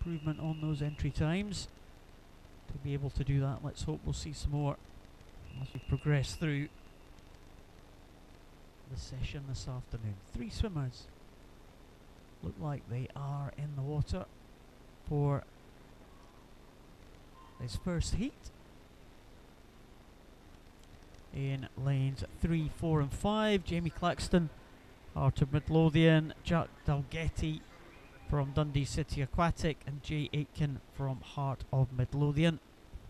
improvement on those entry times to be able to do that. Let's hope we'll see some more as we progress through the session this afternoon. 3 swimmers look like they are in the water for this first heat. In lanes 3, 4 and 5, Jamie Claxton, Heart of Midlothian, Jack Dalgetty from Dundee City Aquatic, and Jay Aitken from Heart of Midlothian.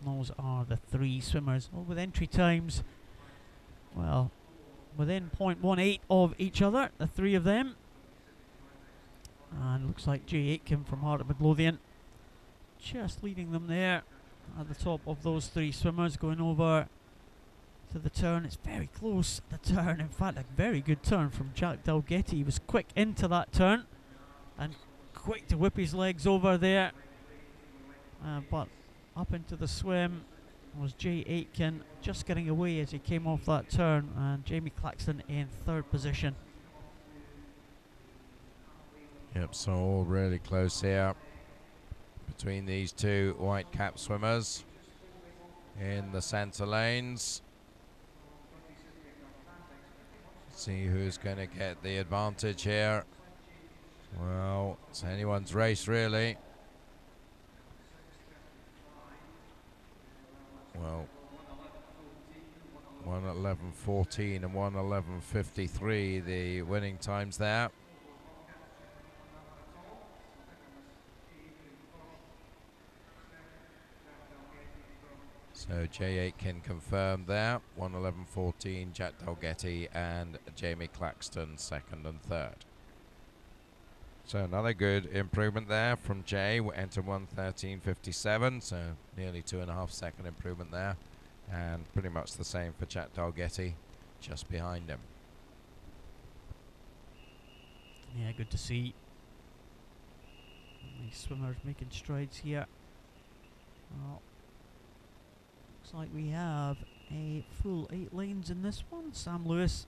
Those are the 3 swimmers, all with entry times, well, within 0.18 of each other, the 3 of them. And looks like Jay Aitken from Heart of Midlothian just leading them there at the top of those 3 swimmers, going over to the turn. It's very close, the turn. In fact, a very good turn from Jack Dalgetty. He was quick into that turn and quick to whip his legs over there. But up into the swim was Jay Aitken, just getting away as he came off that turn, and Jamie Claxton in 3rd position. Yep, so all really close here between these 2 white cap swimmers in the centre lanes. See who's going to get the advantage here. Well, it's anyone's race really. Well, 1:11.14 and 1:11.53 the winning times there. So Jay Aitken confirmed there, 1:11.14, Jack Dalgetty and Jamie Claxton 2nd and 3rd. So another good improvement there from Jay, entered 1:13.57, so nearly 2.5 second improvement there, and pretty much the same for Jack Dalgetty, just behind him. Yeah, good to see these swimmers making strides here. Well, looks like we have a full 8 lanes in this one. Sam Lewis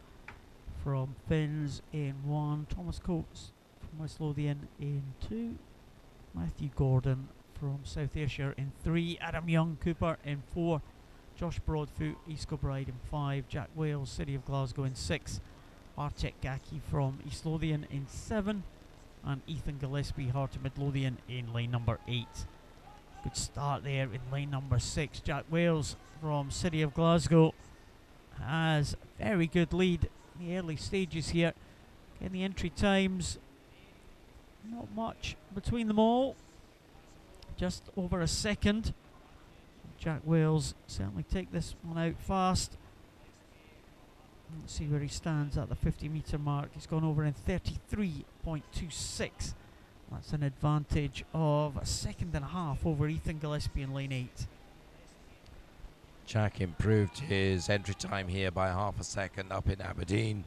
from Finns in 1, Thomas Coates from West Lothian in 2, Matthew Gordon from South Ayrshire in 3, Adam Young Cooper in 4, Josh Broadfoot East Kilbride in 5, Jack Wales City of Glasgow in 6, Archie Gaki from East Lothian in 7, and Ethan Gillespie Heart of Midlothian in lane number 8. Good start there in lane number 6. Jack Wales from City of Glasgow has a very good lead in the early stages here. In the entry times, not much between them all, just over a second. Jack Wales certainly take this one out fast. Let's see where he stands at the 50-metre mark. He's gone over in 33.26. That's an advantage of a 1.5 seconds over Ethan Gillespie in lane 8. Jack improved his entry time here by 0.5 second up in Aberdeen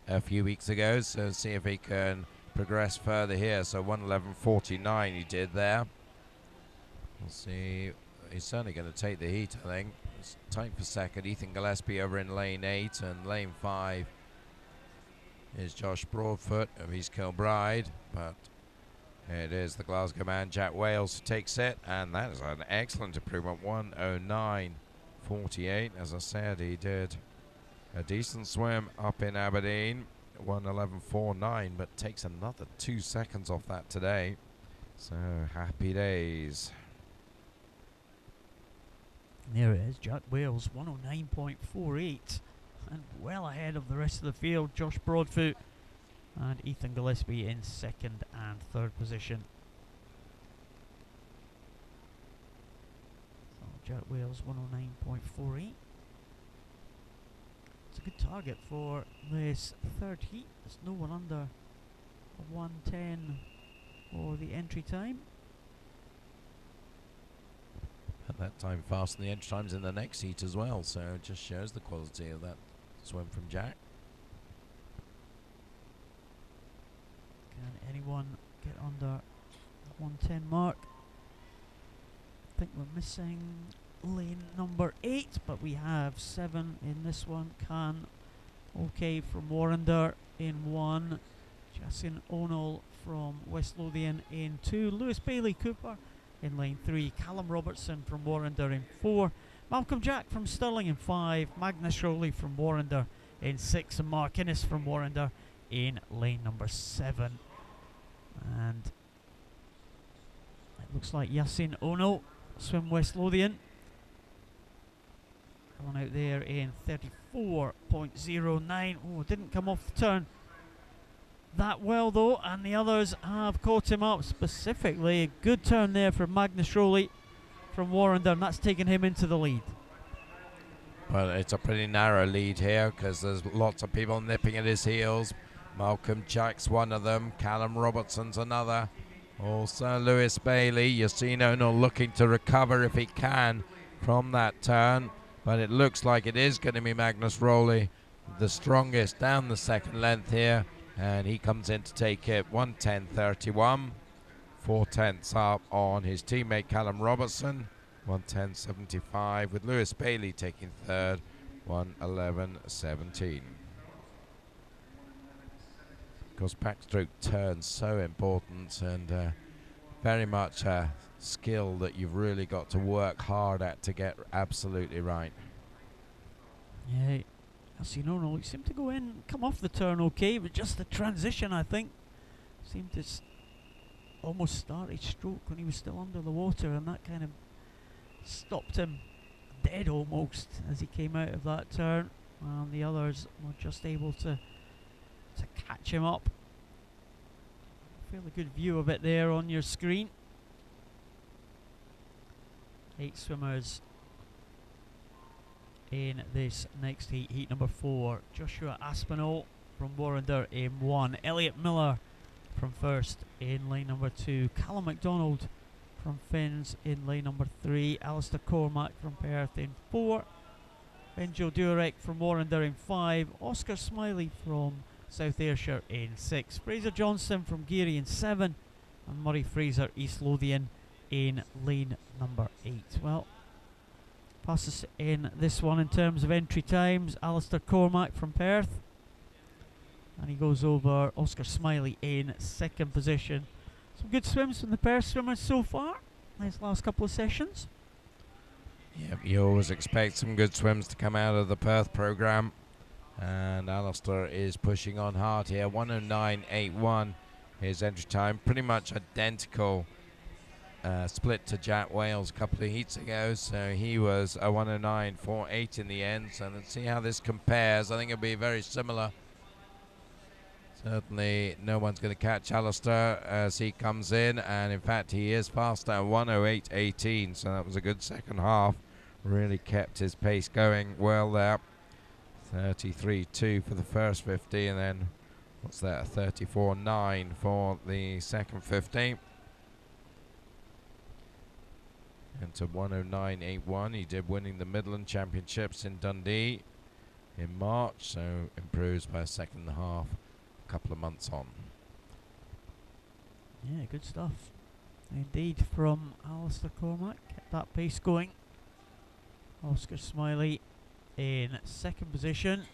a few weeks ago, so see if he can progress further here. So 1:11.49 he did there. We'll see. He's certainly going to take the heat, I think. It's tight for second. Ethan Gillespie over in lane 8, and lane 5 is Josh Broadfoot of East Kilbride, but it is the Glasgow man Jack Wales who takes it, and that is an excellent improvement. 1:09.48. As I said, he did a decent swim up in Aberdeen, 1:11.49, but takes another 2 seconds off that today. So happy days. There it is, Jack Wales, 1:09.48, and well ahead of the rest of the field. Josh Broadfoot and Ethan Gillespie in 2nd and 3rd position. So Jack Wales, 1:09.48. It's a good target for this 3rd heat. There's no one under 1:10 for the entry time. At that time fast, and the entry times in the next heat as well, so it just shows the quality of that swim from Jack. Can anyone get under 1:10 mark? I think we're missing lane number 8, but we have 7 in this one. Can okay from Warrender in 1, Jason O'Neill from West Lothian in 2. Lewis Bailey Cooper in lane 3. Callum Robertson from Warrender in 4. Malcolm Jack from Stirling in 5. Magnus Rowley from Warrender in 6. And Mark Innes from Warrender in lane number 7. And it looks like Yasin Ono, Swim West Lothian, coming out there in 34.09. Oh, didn't come off the turn that well though, and the others have caught him up. Specifically, a good turn there for Magnus Rowley from Warrender, and that's taken him into the lead. Well, it's a pretty narrow lead here because there's lots of people nipping at his heels. Malcolm Jack's one of them, Callum Robertson's another. Also Lewis Bailey. Yasin Ono looking to recover if he can from that turn, but it looks like it is going to be Magnus Rowley, the strongest down the second length here, and he comes in to take it 1:10.31, 4/10 up on his teammate Callum Robertson, 1:10.75, with Lewis Bailey taking third, 1:11.17. Of course, backstroke turns so important, and very much a skill that you've really got to work hard at to get absolutely right. Yeah, I see. No, he seemed to go in, come off the turn okay, but just the transition, I think, seemed to almost start each stroke when he was still under the water, and that kind of stopped him dead almost as he came out of that turn. And the others were just able to catch him up. Fairly good view of it there on your screen. 8 swimmers in this next heat, heat number 4. Joshua Aspinall from Warrender in 1. Elliot Miller from first in lane number 2. Callum MacDonald from Finns in lane number 3. Alistair Cormack from Perth in 4. Benjo Durek from Warrender in 5. Oscar Smiley from South Ayrshire in 6. Fraser Johnson from Geary in 7. And Murray Fraser, East Lothian in lane number 8. Well, passes in this one in terms of entry times. Alistair Cormack from Perth, and he goes over Oscar Smiley in 2nd position. Some good swims from the Perth swimmers so far, these last couple of sessions. Yeah, you always expect some good swims to come out of the Perth programme, and Alistair is pushing on hard here. 1:09.81 his entry time, pretty much identical split to Jack Wales a couple of heats ago, so he was a 1:09.48 in the end. So let's see how this compares. I think it'll be very similar. Certainly no one's going to catch Alistair as he comes in, and in fact he is faster at 1:08.18, so that was a good second half. Really kept his pace going well there. 33.2 for the first 50, and then what's that, 34.9 for the second 50. And to 1:09.81, he did winning the Midland Championships in Dundee in March, so improves by a second and a half, a couple of months on. Yeah, good stuff indeed from Alistair Cormack. Kept that pace going. Oscar Smiley in 2nd position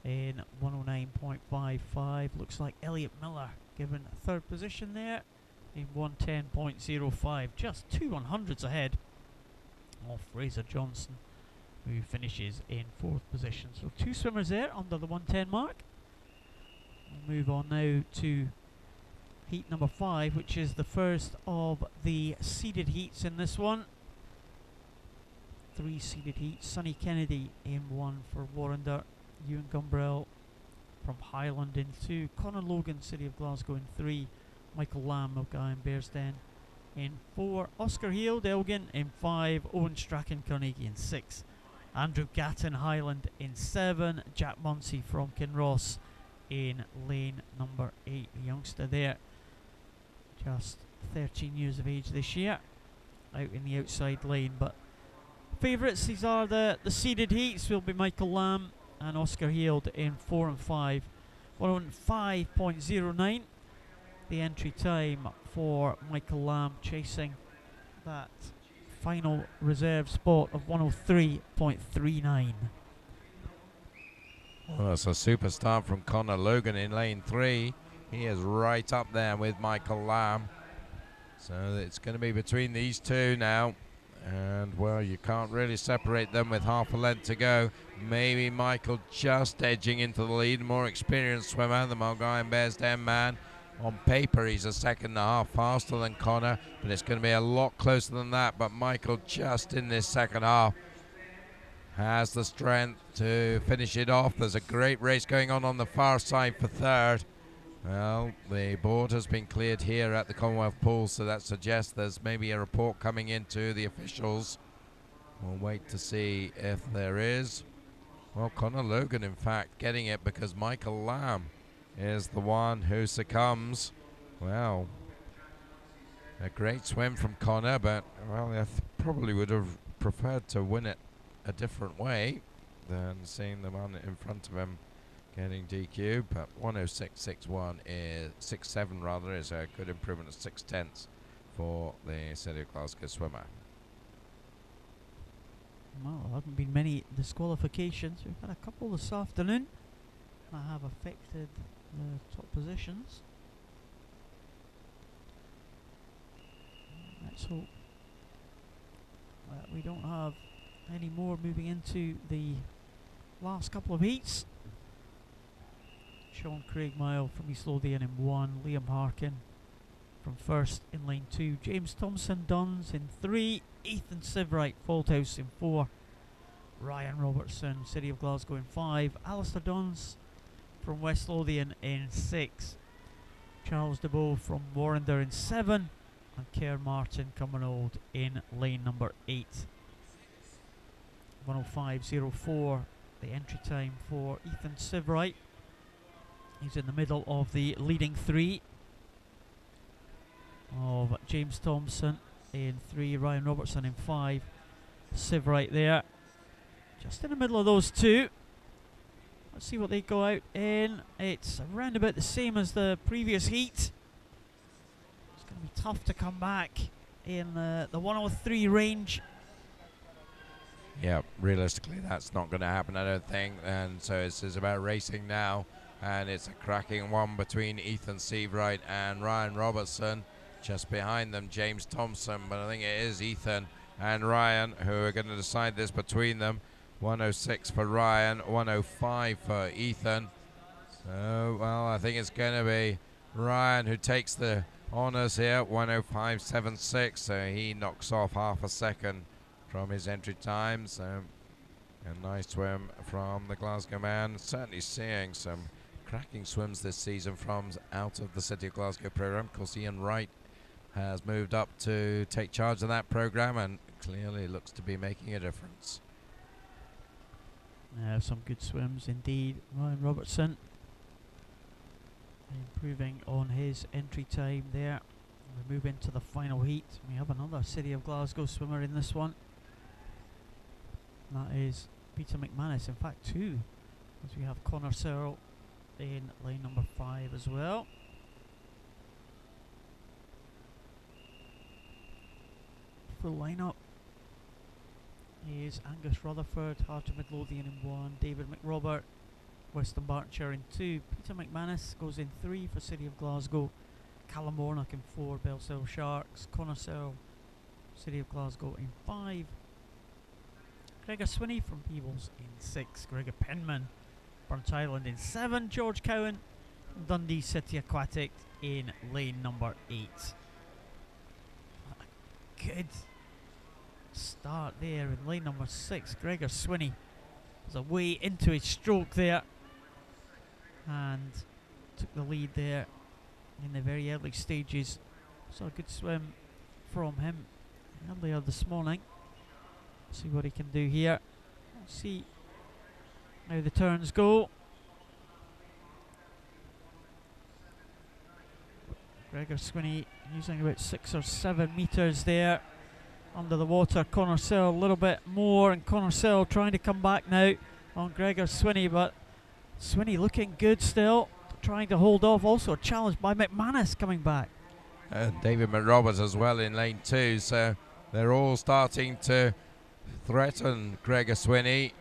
in 1:09.55. Looks like Elliot Miller given 3rd position there in 1:10.05, just 2 100ths ahead of Fraser Johnson, who finishes in 4th position. So 2 swimmers there under the 1:10 mark. We'll move on now to heat number 5, which is the first of the seeded heats in this one. 3 seeded heats. Sonny Kennedy in 1 for Warrender. Ewan Gumbrell from Highland in 2. Conor Logan, City of Glasgow in 3. Michael Lamb of Guy and Bearsden in 4. Oscar Heald, Elgin in 5. Owen Strachan, Carnegie in 6. Andrew Gatton, Highland in 7. Jack Munsey from Kinross in lane number 8. The youngster there, just 13 years of age this year, out in the outside lane. But favourites, these are the seeded heats, will be Michael Lamb and Oscar Heald in 4 and 5. 1:05.09 the entry time for Michael Lamb, chasing that final reserve spot of 1:03.39. Well, that's a super start from Conor Logan in lane 3. He is right up there with Michael Lamb. So it's going to be between these two now. And, well, you can't really separate them with half a length to go. Maybe Michael just edging into the lead. More experienced swimmer, the Mulgine Bears Den man. On paper, he's a second and a half faster than Connor, but it's going to be a lot closer than that. But Michael, just in this second half, has the strength to finish it off. There's a great race going on the far side for third. Well, the board has been cleared here at the Commonwealth Pool, so that suggests there's maybe a report coming into the officials. We'll wait to see if there is. Well, Connor Logan, in fact, getting it because Michael Lamb is the one who succumbs. Well, a great swim from Connor, but, well, I probably would have preferred to win it a different way than seeing the man in front of him getting DQ, but 106.61 is 6.7 rather is a good improvement of 0.6 for the City of Glasgow swimmer. Well, there haven't been many disqualifications. We've had a couple this afternoon that have affected the top positions. Let's hope that we don't have any more moving into the last couple of heats. Sean Craig Mile from East Lothian in 1, Liam Harkin from first in lane 2, James Thompson Duns in 3, Ethan Sivright Falthouse in 4, Ryan Robertson City of Glasgow in 5, Alistair Duns from West Lothian in 6, Charles DeBow from Warrender in 7, and Kerr Martin Cumbernauld in lane number 8. 105.04 the entry time for Ethan Sivright. He's in the middle of the leading 3 of James Thompson in 3, Ryan Robertson in 5, Sivright there just in the middle of those two. Let's see what they go out in. It's around about the same as the previous heat. It's going to be tough to come back in the 103 range. Yeah, realistically that's not going to happen, I don't think, and so it's about racing now. And it's a cracking one between Ethan Sivright and Ryan Robertson. Just behind them, James Thompson, but I think it is Ethan and Ryan who are going to decide this between them. 106 for Ryan, 105 for Ethan. So, well, I think it's going to be Ryan who takes the honours here, 105.76. So he knocks off half a second from his entry time. So a nice swim from the Glasgow man. Certainly seeing some cracking swims this season from out of the City of Glasgow programme. Of course, Ian Wright has moved up to take charge of that programme and clearly looks to be making a difference. Some good swims indeed. Ryan Robertson improving on his entry time there. We move into the final heat. We have another City of Glasgow swimmer in this one. That is Peter McManus. In fact, 2, as we have Connor Searle in lane number 5 as well. Full lineup is Angus Rutherford, Heart of Midlothian in 1, David McRobert, Weston Barcher in 2, Peter McManus goes in 3 for City of Glasgow, Callum Warnock in 4, Bellshill Sharks, Connor Searle, City of Glasgow in 5, Gregor Swinney from Peebles in 6, Gregor Penman, Burnt Island in 7, George Cowan, Dundee City Aquatic in lane number 8. Good start there in lane number 6. Gregor Swinney was away into his stroke there and took the lead there in the very early stages. Saw a good swim from him earlier this morning. See what he can do here. Let's see how the turns go. Gregor Swinney using about 6 or 7 metres there under the water. Connor Searle a little bit more, and Connor Searle trying to come back now on Gregor Swinney, but Swinney looking good still, trying to hold off. Also challenged by McManus coming back. And David McRoberts as well in lane 2, so they're all starting to threaten Gregor Swinney.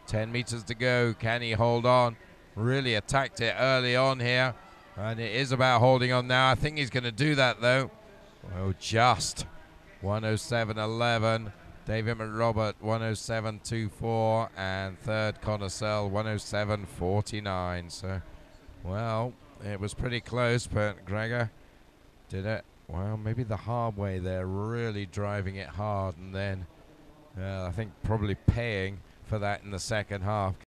10 metres to go. Can he hold on? Really attacked it early on here. And it is about holding on now. I think he's going to do that, though. Oh, just 107.11. David McRobert 107.24, and third Connorsell 107.49. So, well, it was pretty close, but Gregor did it. Well, maybe the hard way there, really driving it hard, and then I think probably paying for that in the second half.